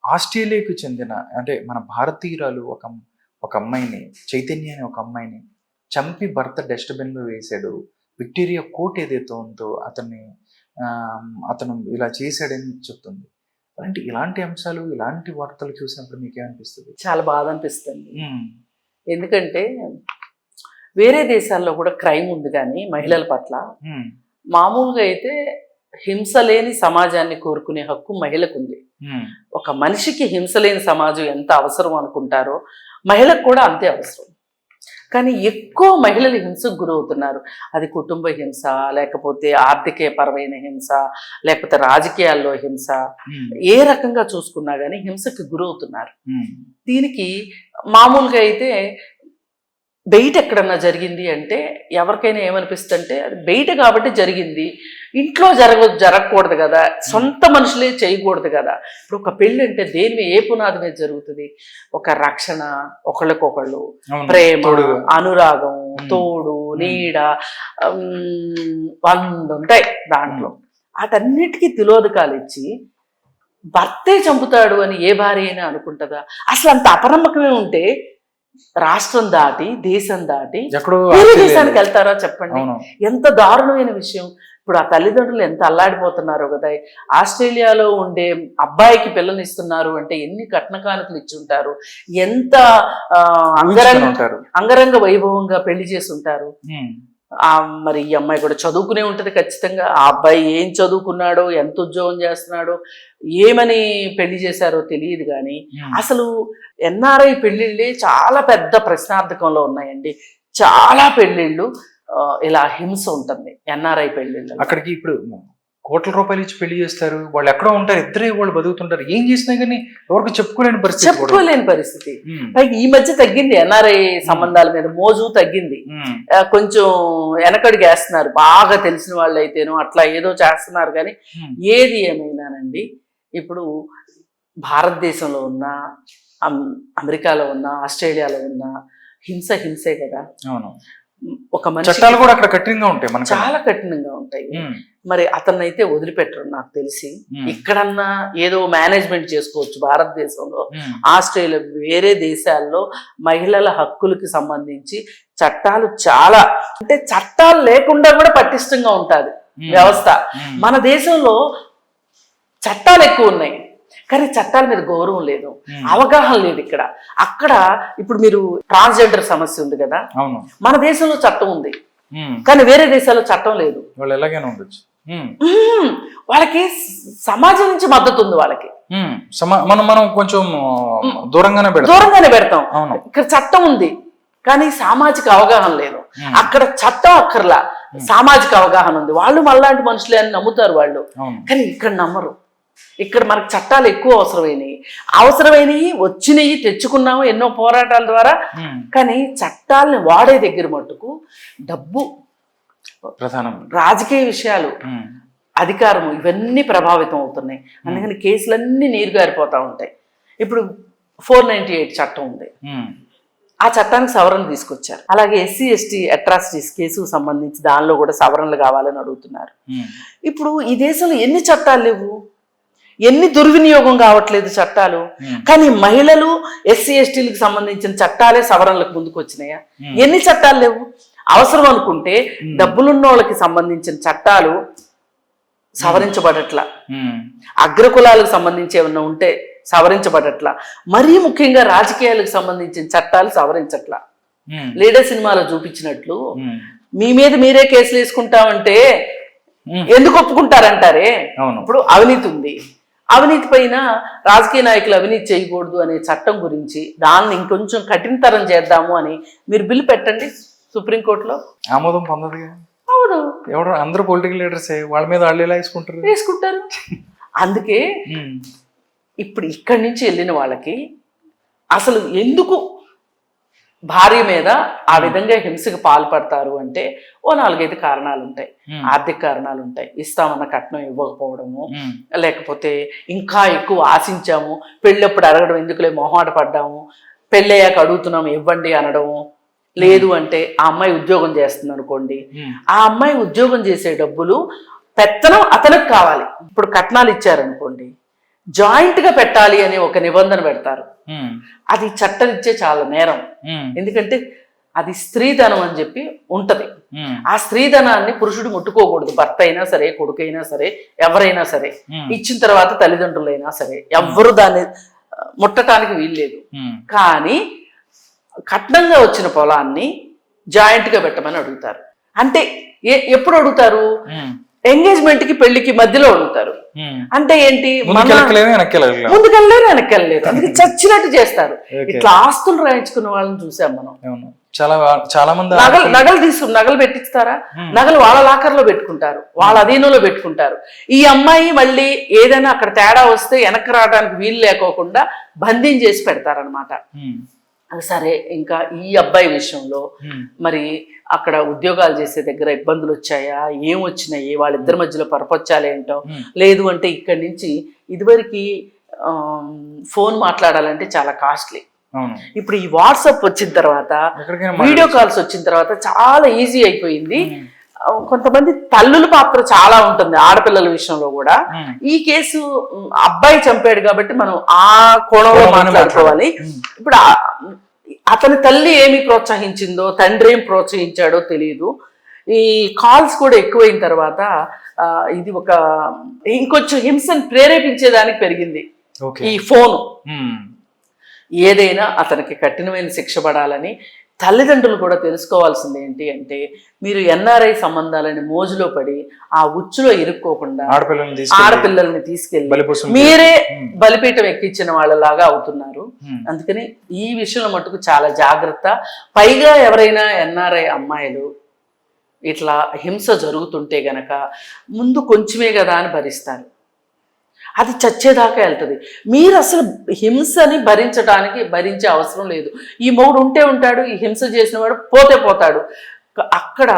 ఆస్ట్రేలియాకు చెందిన అంటే మన భారతీయురాలు ఒక అమ్మాయిని, చైతన్య అనే ఒక అమ్మాయిని చంపి భర్త డస్ట్‌బిన్‌లో వేశాడు. విక్టోరియా కోర్ట్ ఏదైతే ఉందో అతను ఇలా చేశాడని చెప్తుంది. ఇలాంటి అంశాలు, ఇలాంటి వార్తలు చూసినప్పుడు మీకేమనిపిస్తది? చాలా బాధ అనిపిస్తుంది. హ్మ్. ఎందుకంటే వేరే దేశాల్లో కూడా క్రైమ్ ఉంది కానీ మహిళల పట్ల హ్మ్. మామూలుగా అయితే హింస లేని సమాజాన్ని కోరుకునే హక్కు మహిళకు ఉంది. హ్మ్. ఒక మనిషికి హింస లేని సమాజం ఎంత అవసరం అనుకుంటారో మహిళకు కూడా అంతే అవసరం. కానీ ఎక్కువ మహిళలు హింసకు గురవుతున్నారు. అది కుటుంబ హింస, లేకపోతే ఆర్థికపరమైన హింస, లేకపోతే రాజకీయాల్లో హింస, హ్మ్. ఏ రకంగా చూసుకున్నా కానీ హింసకు గురవుతున్నారు. హ్మ్. దీనికి మామూలుగా అయితే బయట ఎక్కడన్నా జరిగింది అంటే ఎవరికైనా ఏమనిపిస్తుందంటే అది బయట కాబట్టి జరిగింది, ఇంట్లో జరగకూడదు కదా, సొంత మనుషులే చేయకూడదు కదా. ఇప్పుడు ఒక పెళ్ళి అంటే దేని ఏ పునాది మీద జరుగుతుంది? ఒక రక్షణ, ఒకళ్ళకొకళ్ళు, అవును. ప్రేమ, తోడుగా. అనురాగం, తోడు, నీడ, 100 ఉంటాయి దాంట్లో. వాటన్నిటికీ తిలోదకాలు ఇచ్చి భర్తే చంపుతాడు అని ఏ భార్య అయినా అనుకుంటుందా? అసలు అంత అపనమ్మకమే ఉంటే రాష్ట్రం దాటి, దేశం దాటి ఎక్కడో వేరే ఆస్ట్రేలియాలో. దేశానికి వెళ్తారా చెప్పండి? అవును. ఎంత దారుణమైన విషయం. ఇప్పుడు ఆ తల్లిదండ్రులు ఎంత అల్లాడిపోతున్నారో కదా. ఆస్ట్రేలియాలో ఉండే అబ్బాయికి పిల్లనిస్తున్నారు అంటే ఎన్ని కట్న కానుకలు ఇచ్చి ఉంటారు, ఎంత అంగరంగ వైభవంగా పెళ్లి చేసి ఉంటారు. మరి ఈ అమ్మాయి కూడా చదువుకునే ఉంటది ఖచ్చితంగా. ఆ అబ్బాయి ఏం చదువుకున్నాడో, ఎంత ఉద్యోగం చేస్తున్నాడో, ఏమని పెళ్లి చేశారో తెలియదు. కానీ అసలు ఎన్ఆర్ఐ పెళ్లిళ్ళే చాలా పెద్ద ప్రశ్నార్థకంలో ఉన్నాయండి. చాలా పెళ్లిళ్ళు ఇలా హింస ఉంటుంది ఎన్ఆర్ఐ పెళ్లిళ్ళు. అక్కడికి ఇప్పుడు కోట్ల రూపాయలు ఇచ్చి పెళ్లి చేస్తారు, వాళ్ళు ఎక్కడో ఉంటారు, ఇద్దరే వాళ్ళు బతుకుతుంటారు, ఏం చేసినా కానీ ఎవరికి చెప్పుకోలేని పరిస్థితి. పైకి ఈ మధ్య తగ్గింది ఎన్ఆర్ఐ సంబంధాల మీద మోజు తగ్గింది. కొంచెం వెనకడికి వేస్తున్నారు, బాగా తెలిసిన వాళ్ళు అయితేనో అట్లా ఏదో చేస్తున్నారు. కానీ ఏది ఏమైనానండి, ఇప్పుడు భారతదేశంలో ఉన్న, అమెరికాలో ఉన్న, ఆస్ట్రేలియాలో ఉన్న హింసే కదా. ఒక మనిషి చట్టాలు కూడా అక్కడ కఠినంగా ఉంటాయి, చాలా కఠినంగా ఉంటాయి. మరి అతన్నైతే వదిలిపెట్టరు నాకు తెలిసి. ఇక్కడన్నా ఏదో మేనేజ్మెంట్ చేసుకోవచ్చు భారతదేశంలో. ఆస్ట్రేలియా, వేరే దేశాల్లో మహిళల హక్కులకి సంబంధించి చట్టాలు చాలా, అంటే చట్టాలు లేకుండా కూడా పటిష్టంగా ఉంటుంది వ్యవస్థ. మన దేశంలో చట్టాలు ఎక్కువ ఉన్నాయి కానీ చట్టాల మీద గౌరవం లేదు, అవగాహన లేదు ఇక్కడ. అక్కడ ఇప్పుడు మీరు ట్రాన్స్జెండర్ సమస్య ఉంది కదా, మన దేశంలో చట్టం ఉంది కానీ వేరే దేశాల్లో చట్టం లేదు. వాళ్ళు ఎలాగైనా ఉండొచ్చు, వాళ్ళకి సమాజం నుంచి మద్దతు ఉంది. వాళ్ళకి మనం కొంచెం దూరంగానే పెడతాం. ఇక్కడ చట్టం ఉంది కానీ సామాజిక అవగాహన లేదు. అక్కడ చట్టం అక్కర్లా, సామాజిక అవగాహన ఉంది. వాళ్ళు మళ్ళాంటి మనుషులే అని నమ్ముతారు వాళ్ళు, కానీ ఇక్కడ నమ్మరు. ఇక్కడ మనకు చట్టాలు ఎక్కువ అవసరమైనవి వచ్చినవి తెచ్చుకున్నాము ఎన్నో పోరాటాల ద్వారా. కానీ చట్టాలని వాడే దగ్గర మట్టుకు డబ్బు, ప్రధానం, రాజకీయ విషయాలు, అధికారము, ఇవన్నీ ప్రభావితం అవుతున్నాయి. అందుకని కేసులన్నీ నీరుగారిపోతూ ఉంటాయి. ఇప్పుడు 498 చట్టం ఉంది, ఆ చట్టానికి సవరణ తీసుకొచ్చారు. అలాగే SC ST అట్రాసిటీస్ కేసుకు సంబంధించి దానిలో కూడా సవరణలు కావాలని అడుగుతున్నారు. ఇప్పుడు ఈ దేశంలో ఎన్ని చట్టాలు లేవు, ఎన్ని దుర్వినియోగం కావట్లేదు చట్టాలు. కానీ మహిళలు, SC STలకు సంబంధించిన చట్టాలే సవరణలకు ముందుకు వచ్చినాయా? ఎన్ని చట్టాలు లేవు. అవసరం అనుకుంటే డబ్బులున్న వాళ్ళకి సంబంధించిన చట్టాలు సవరించబడట్లా, అగ్రకులాలకు సంబంధించి ఏమన్నా ఉంటే సవరించబడట్లా, మరీ ముఖ్యంగా రాజకీయాలకు సంబంధించిన చట్టాలు సవరించట్లా. లీడర్ సినిమాలో చూపించినట్లు మీ మీద మీరే కేసులు వేసుకుంటామంటే ఎందుకు ఒప్పుకుంటారంటారే. ఇప్పుడు అవినీతి ఉంది, అవినీతి పైన రాజకీయ నాయకులు అవినీతి చేయకూడదు అనే చట్టం గురించి దాన్ని ఇంకొంచెం కఠినతరం చేద్దాము అని మీరు బిల్లు పెట్టండి సుప్రీంకోర్టులో. ఆమోదం పొందదు. అవును, ఎవరు అందరూ పొలిటికల్ లీడర్స్ వాళ్ళ మీద వాళ్ళు ఎలా వేసుకుంటారు. అందుకే ఇప్పుడు ఇక్కడి నుంచి వెళ్ళిన వాళ్ళకి అసలు ఎందుకు భార్య మీద ఆ విధంగా హింసకు పాల్పడతారు అంటే 4-5 కారణాలు ఉంటాయి. ఆర్థిక కారణాలు ఉంటాయి, ఇస్తామన్న కట్నం ఇవ్వకపోవడము, లేకపోతే ఇంకా ఎక్కువ ఆశించాము, పెళ్ళప్పుడు అడగడం ఎందుకులే మొహమాట పడ్డాము, పెళ్ళయ్యాక అడుగుతున్నాము ఇవ్వండి అనడము. లేదు అంటే ఆ అమ్మాయి ఉద్యోగం చేస్తుంది అనుకోండి, ఆ అమ్మాయి ఉద్యోగం చేసే డబ్బులు పెత్తనం అతనికి కావాలి. ఇప్పుడు కట్నాలు ఇచ్చారనుకోండి, జాయింట్ గా పెట్టాలి అనే ఒక నిబంధన పెడతారు. అది చట్టరీత్యా చాలా నేరం. ఎందుకంటే అది స్త్రీధనం అని చెప్పి ఉంటది. ఆ స్త్రీధనాన్ని పురుషుడు ముట్టుకోకూడదు. భర్త అయినా సరే, కొడుకైనా సరే, ఎవరైనా సరే, ఇచ్చిన తర్వాత తల్లిదండ్రులైనా సరే ఎవ్వరు దాన్ని ముట్టడానికి వీల్లేదు. కానీ కట్నంగా వచ్చిన పొలాన్ని జాయింట్ గా పెట్టమని అడుగుతారు. అంటే ఎప్పుడు అడుగుతారు? ఎంగేజ్మెంట్ కి పెళ్లికి మధ్యలో అడుగుతారు. అంటే ఏంటి, ముందుకెళ్ళలేరు వెనక్కెళ్ళలేరు, అందుకే చచ్చినట్టు చేస్తారు. ఇట్లా ఆస్తులు రాయించుకున్న వాళ్ళని చూసాం మనం. చాలా మంది నగలు పెట్టిస్తారా, నగలు వాళ్ళ లాకర్లో పెట్టుకుంటారు, వాళ్ళ అధీనంలో పెట్టుకుంటారు. ఈ అమ్మాయి మళ్ళీ ఏదైనా అక్కడ తేడా వస్తే వెనక్కి రావడానికి వీలు లేకోకుండా బంధించేసి పెడతారనమాట. సరే, ఇంకా ఈ అబ్బాయి విషయంలో మరి అక్కడ ఉద్యోగాలు చేసే దగ్గర ఇబ్బందులు వచ్చాయా, ఏం వచ్చినాయి, వాళ్ళిద్దరి మధ్యలో పరపచ్చాలు ఏంటో, లేదు అంటే ఇక్కడి నుంచి ఇదివరకు ఫోన్ మాట్లాడాలంటే చాలా కాస్ట్లీ. ఇప్పుడు ఈ వాట్సాప్ వచ్చిన తర్వాత, వీడియో కాల్స్ వచ్చిన తర్వాత చాలా ఈజీ అయిపోయింది. కొంతమంది తల్లుల పాత్ర చాలా ఉంటుంది ఆడపిల్లల విషయంలో కూడా. ఈ కేసు అబ్బాయి చంపాడు కాబట్టి మనం ఆ కోణంలో మాట్లాడుకోవాలి. ఇప్పుడు అతని తల్లి ఏమి ప్రోత్సహించిందో, తండ్రి ఏం ప్రోత్సహించాడో తెలియదు. ఈ కాల్స్ కూడా ఎక్కువైన తర్వాత ఇది ఒక ఇంకొంచెం హింసను ప్రేరేపించేదానికి పెరిగింది ఈ ఫోను. ఏదైనా అతనికి కఠినమైన శిక్ష పడాలని తల్లిదండ్రులు కూడా తెలుసుకోవాల్సింది ఏంటి అంటే, మీరు ఎన్ఆర్ఐ సంబంధాలని మోజులో పడి ఆ ఉచ్చులో ఇరుక్కోకుండా ఆడపిల్లల్ని తీసుకెళ్ళి మీరే బలిపీఠం ఎక్కించిన వాళ్ళలాగా అవుతున్నారు. అందుకని ఈ విషయంలో మటుకు చాలా జాగ్రత్త. పైగా ఎవరైనా ఎన్ఆర్ఐ అమ్మాయిలు ఇట్లా హింస జరుగుతుంటే గనక ముందు కొంచెమే కదా అని భరిస్తారు, అది చచ్చేదాకా వెళ్తుంది. మీరు అసలు హింసని భరించే అవసరం లేదు. ఈ మొగుడు ఉంటే ఉంటాడు, ఈ హింస చేసిన వాడు పోతే పోతాడు. అక్కడ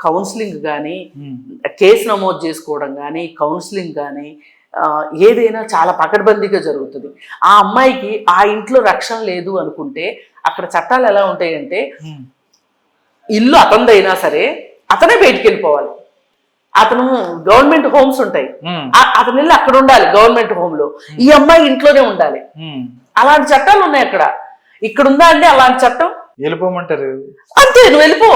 కౌన్సిలింగ్ కానీ, కేసు నమోదు చేసుకోవడం కానీ, కౌన్సిలింగ్ కానీ ఏదైనా చాలా పకడ్బందీగా జరుగుతుంది. ఆ అమ్మాయికి ఆ ఇంట్లో రక్షణ లేదు అనుకుంటే అక్కడ చట్టాలు ఎలా ఉంటాయంటే, ఇల్లు అతనిదైనా సరే అతనే బయటికి వెళ్ళిపోవాలి. అతను గవర్నమెంట్ హోమ్స్ ఉంటాయి, అతను వెళ్ళి అక్కడ ఉండాలి గవర్నమెంట్ హోమ్ లో. ఈ అమ్మాయి ఇంట్లోనే ఉండాలి. అలాంటి చట్టాలు ఉన్నాయి అక్కడ. ఇక్కడ ఉందా అంటే అలాంటి చట్టం? వెళ్ళిపోమంటారు అంతే, నువ్వు వెళ్ళిపో,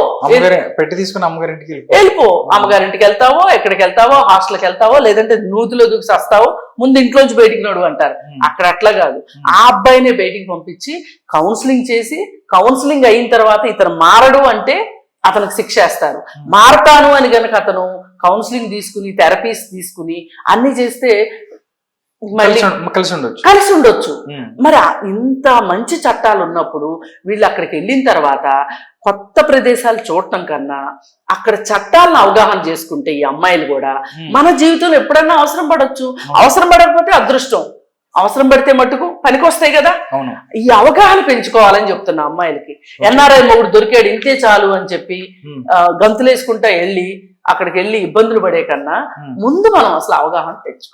పెట్టి తీసుకుని అమ్మగారింటికి వెళ్ళిపో. అమ్మగారింటికి వెళ్తావో, ఎక్కడికి వెళ్తావో, హాస్టల్కి వెళ్తావో, లేదంటే నూతిలో దూకి వస్తావో, ముందు ఇంట్లోంచి బయటికి నడు అంటారు. అక్కడ అట్లా కాదు. ఆ అబ్బాయిని బయటికి పంపించి కౌన్సిలింగ్ చేసి, కౌన్సిలింగ్ అయిన తర్వాత ఇతను మారడు అంటే అతనికి శిక్ష వేస్తారు. మారతాను అని గనక అతను కౌన్సిలింగ్ తీసుకుని, థెరపీస్ తీసుకుని అన్ని చేస్తే మళ్ళీ కలిసి ఉండొచ్చు. మరి ఇంత మంచి చట్టాలు ఉన్నప్పుడు వీళ్ళు అక్కడికి వెళ్ళిన తర్వాత కొత్త ప్రదేశాలు చూడటం కన్నా అక్కడ చట్టాలను అవగాహన చేసుకుంటే ఈ అమ్మాయిలు కూడా మన జీవితంలో ఎప్పుడైనా అవసరం పడవచ్చు. అవసరం పడకపోతే అదృష్టం, అవసరం పడితే మట్టుకు పనికొస్తాయి కదా. ఈ అవగాహన పెంచుకోవాలని చెప్తున్నా అమ్మాయిలకి. ఎన్ఆర్ఐ మొగుడు దొరికాడు ఇంతే చాలు అని చెప్పి గంతులేసుకుంటా వెళ్ళి అక్కడికి వెళ్ళి ఇబ్బందులు పడే కన్నా ముందు మనం అసలు అవగాహన తెచ్చుకోవాలి.